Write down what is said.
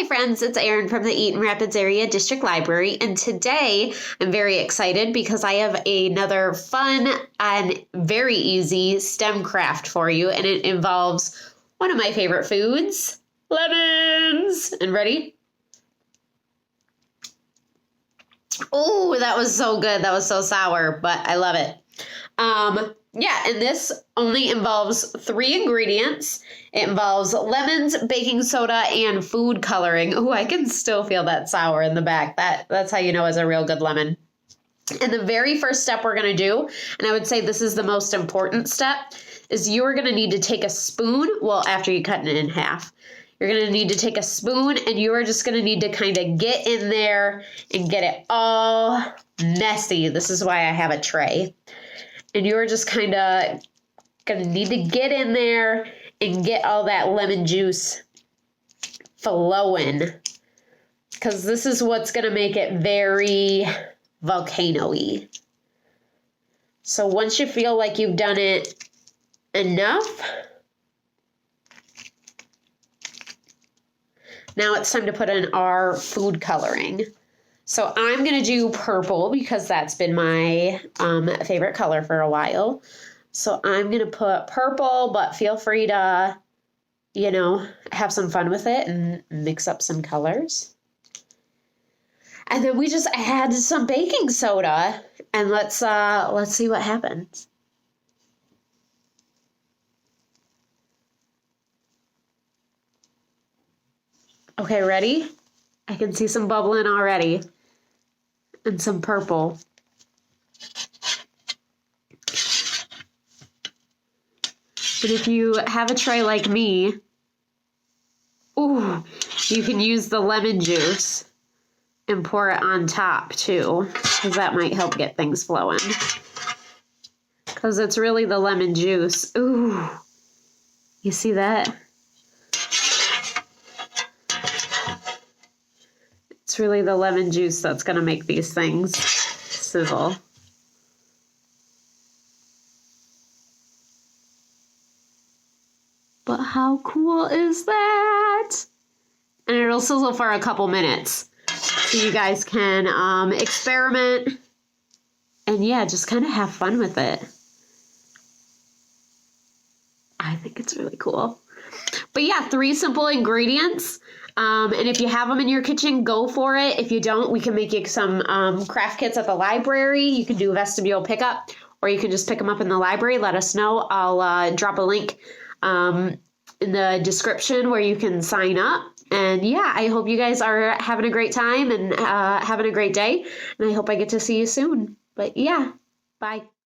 Hi friends, it's Erin from the Eaton Rapids Area District Library, and today I'm very excited because I have another fun and very easy STEM craft for you, and it involves one of my favorite foods, lemons. And ready? Oh, that was so good. That was so sour, but I love it. And this only involves 3 ingredients. It involves lemons, baking soda, and food coloring. Oh, I can still feel that sour in the back. That's how you know it's a real good lemon. And the very first step we're going to do, and I would say this is the most important step, is you're going to need to take a spoon, well, after you cut it in half. You're going to need to take a spoon, and you are just going to need to kind of get in there and get it all messy. This is why I have a tray. And you're just kind of going to need to get in there and get all that lemon juice flowing. Because this is what's going to make it very volcano-y. So once you feel like you've done it enough, now it's time to put in our food coloring. So I'm going to do purple because that's been my favorite color for a while. So I'm going to put purple, but feel free to, have some fun with it and mix up some colors. And then we just add some baking soda and let's see what happens. Okay, ready? I can see some bubbling already. And some purple. But if you have a tray like me, you can use the lemon juice and pour it on top too, because that might help get things flowing. Because it's really the lemon juice. Ooh, you see that? It's really the lemon juice that's going to make these things sizzle. But how cool is that? And it'll sizzle for a couple minutes. So you guys can experiment and just kind of have fun with it. I think it's really cool. But 3 simple ingredients. And if you have them in your kitchen, go for it. If you don't, we can make you some craft kits at the library. You can do a vestibule pickup, or you can just pick them up in the library. Let us know. I'll drop a link in the description where you can sign up. And I hope you guys are having a great time and having a great day. And I hope I get to see you soon. But bye.